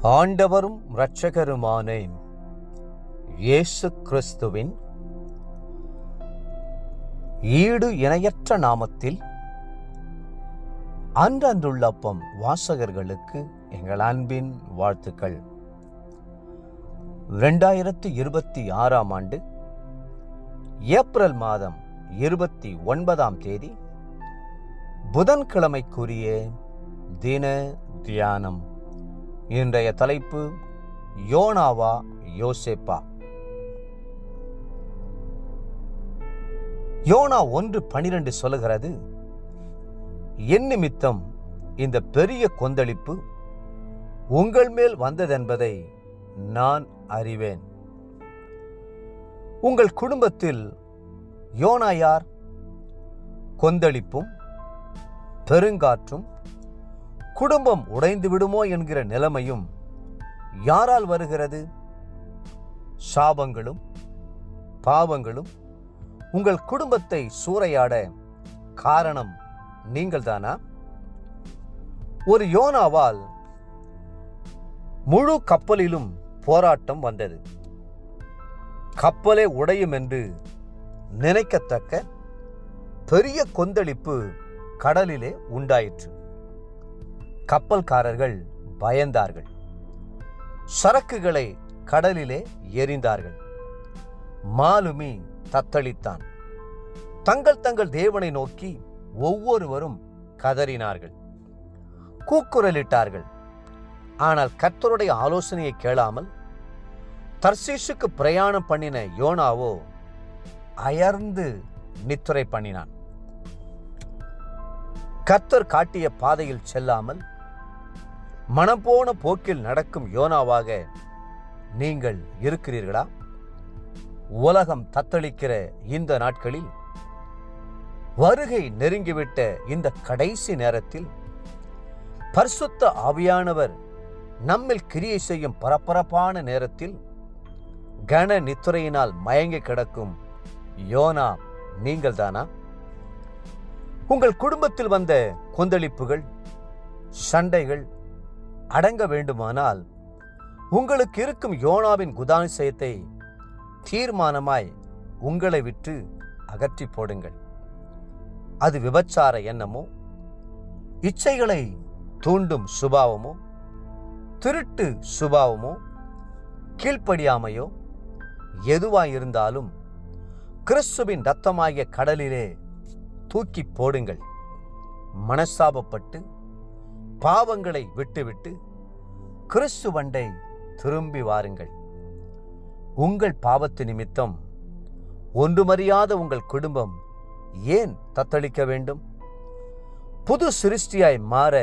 ஆண்டவரும் இரட்சகருமான இயேசு கிறிஸ்துவின் ஈடு இணையற்ற நாமத்தில் அன்றன்றுள்ளப்பம் வாசகர்களுக்கு எங்கள் அன்பின் வாழ்த்துக்கள். 2026 ஆண்டு ஏப்ரல் மாதம் 29 புதன்கிழமைக்குரிய தின தியானம். இன்றைய தலைப்பு யோனாவா யோசேப்பா. யோனா 1:12 சொல்லுகிறது, என் நிமித்தம் இந்த பெரிய கொந்தளிப்பு உங்கள் மேல் வந்ததென்பதை நான் அறிவேன். உங்கள் குடும்பத்தில் யோனா யார்? கொந்தளிப்பும் பெருங்காற்றும் குடும்பம் உடைந்து விடுமோ என்கிற நிலைமையும் யாரால் வருகிறது? சாபங்களும் பாவங்களும் உங்கள் குடும்பத்தை சூறையாட காரணம் நீங்கள்தானா? ஒரு யோனாவால் முழு கப்பலிலும் போராட்டம் வந்தது. கப்பலே உடையும் என்று நினைக்கத்தக்க பெரிய கொந்தளிப்பு கடலிலே உண்டாயிற்று. கப்பல்காரர்கள் பயந்தார்கள். சரக்குகளை கடலிலே எறிந்தார்கள். மாலுமி தத்தளித்தான். தங்கள் தேவனை நோக்கி ஒவ்வொருவரும் கதறினார்கள், கூக்குரலிட்டார்கள். ஆனால் கர்த்தருடைய ஆலோசனையை கேளாமல் தர்சீசுக்கு பிரயாணம் பண்ணின யோனாவோ அயர்ந்து நித்திரை பண்ணினான். கர்த்தர் காட்டிய பாதையில் செல்லாமல் மனம் போன போக்கில் நடக்கும் யோனாவாக நீங்கள் இருக்கிறீர்களா? உலகம் தத்தளிக்கிற இந்த நாட்களில், வருகை நெருங்கிவிட்ட இந்த கடைசி நேரத்தில், பரிசுத்த ஆவியானவர் நம்மில் கிரியை செய்யும் பரபரப்பான நேரத்தில் கன நித்திரையினால் மயங்கி கிடக்கும் யோனா நீங்கள்தானா? உங்கள் குடும்பத்தில் வந்த கொந்தளிப்புகள், சண்டைகள் அடங்க வேண்டுமானால் உங்களுக்கு இருக்கும் யோனாவின் குதாதிசயத்தை தீர்மானமாய் உங்களை விட்டு அகற்றி போடுங்கள். அது விபச்சார எண்ணமோ, இச்சைகளை தூண்டும் சுபாவமோ, திருட்டு சுபாவமோ, கீழ்ப்படியாமையோ எதுவாயிருந்தாலும் கிறிஸ்துவின் இரத்தமாகிய கடலிலே தூக்கி போடுங்கள். மனஸ்தாபப்பட்டு பாவங்களை விட்டுவிட்டு கிறிஸ்துவண்டை திரும்பி வாருங்கள். உங்கள் பாவத்து நிமித்தம் ஒன்றுமறியாத உங்கள் குடும்பம் ஏன் தத்தளிக்க வேண்டும்? புது சிருஷ்டியாய் மாற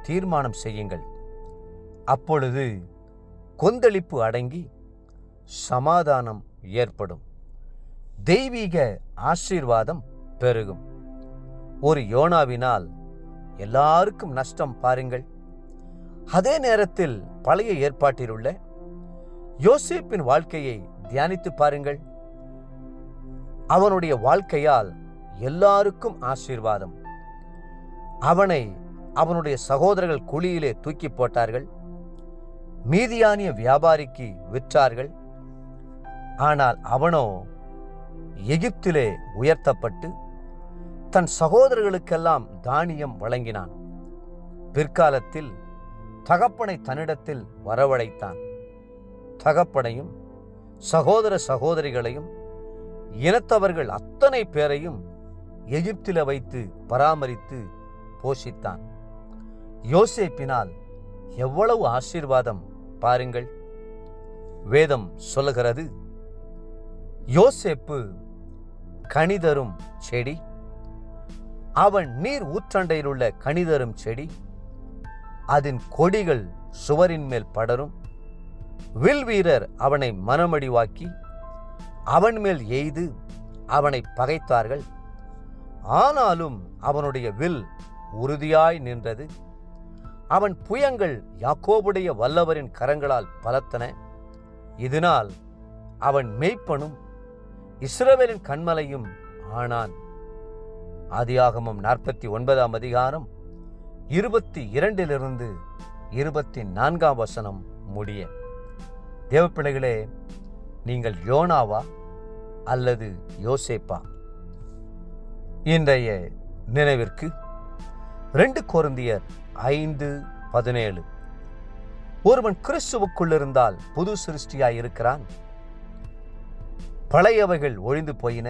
தீர்மானம் செய்யுங்கள். அப்பொழுது கொந்தளிப்பு அடங்கி சமாதானம் ஏற்படும். தெய்வீக ஆசீர்வாதம் பெருகும். ஒரு யோனாவினால் எல்லாருக்கும் நஷ்டம் பாருங்கள். அதே நேரத்தில் பழைய ஏற்பாட்டில் உள்ள யோசேப்பின் வாழ்க்கையை தியானித்து பாருங்கள். அவனுடைய வாழ்க்கையால் எல்லாருக்கும் ஆசீர்வாதம். அவனை அவனுடைய சகோதரர்கள் குழியிலே தூக்கி போட்டார்கள். மீதியானிய வியாபாரிக்கு விற்றார்கள். ஆனால் அவனோ எகிப்திலே உயர்த்தப்பட்டு தன் சகோதரர்களுக்கெல்லாம் தானியம் வழங்கினான். பிற்காலத்தில் தகப்பனை தன்னிடத்தில் வரவழைத்தான். தகப்பனையும் சகோதர சகோதரிகளையும் இனத்தவர்கள் அத்தனை பேரையும் எகிப்தில வைத்து பராமரித்து போஷித்தான். யோசேப்பினால் எவ்வளவு ஆசீர்வாதம் பாருங்கள். வேதம் சொல்லுகிறது, யோசேப்பு கனிதரும் செடி, அவன் நீர் ஊற்றண்டையில் உள்ள கனிதரும் செடி, அதன் கொடிகள் சுவரின் மேல் படரும். வில் வீரர் அவனை மனமடிவாக்கி அவன் மேல் எய்து அவனை பகைத்தார்கள். ஆனாலும் அவனுடைய வில் உறுதியாய் நின்றது. அவன் புயங்கள் யாக்கோபுடைய வல்லவரின் கரங்களால் பலத்தன. இதனால் அவன் மேய்ப்பனும் இஸ்ரவேலின் கன்மலையும் ஆனான். ஆதியாகமம் 49 22 24 முடிய. தேவப்பிள்ளைகளே, நீங்கள் யோனாவா அல்லது யோசேப்பா? இன்றைய நினைவிற்கு 2 கொரிந்தியர் 5:17. ஒருவன் கிறிஸ்துவுக்குள் இருந்தால் புது சிருஷ்டியாய் இருக்கிறான், பழையவைகள் ஒழிந்து போயின,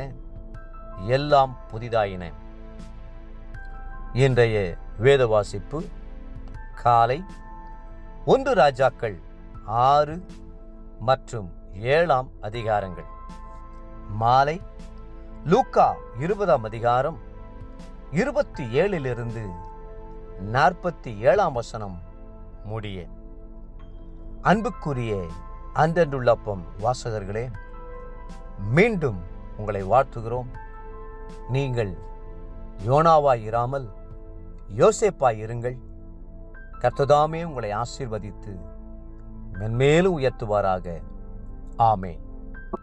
எல்லாம் புதிதாயின. இன்றைய வேத வாசிப்பு காலை 1 ராஜாக்கள் 6 மற்றும் 7 அதிகாரங்கள், மாலை லூக்கா 20 27 47 முடிய. அன்புக்குரிய அன்றன்றுள்ளப்பம் வாசகர்களே, மீண்டும் உங்களை வாழ்த்துகிறோம். நீங்கள் யோனாவாய் இராமல் யோசேப்பாய் இருங்கள். கர்த்தர் உங்களை ஆசீர்வதித்து மென்மேலும் உயர்த்துவாராக. ஆமென்.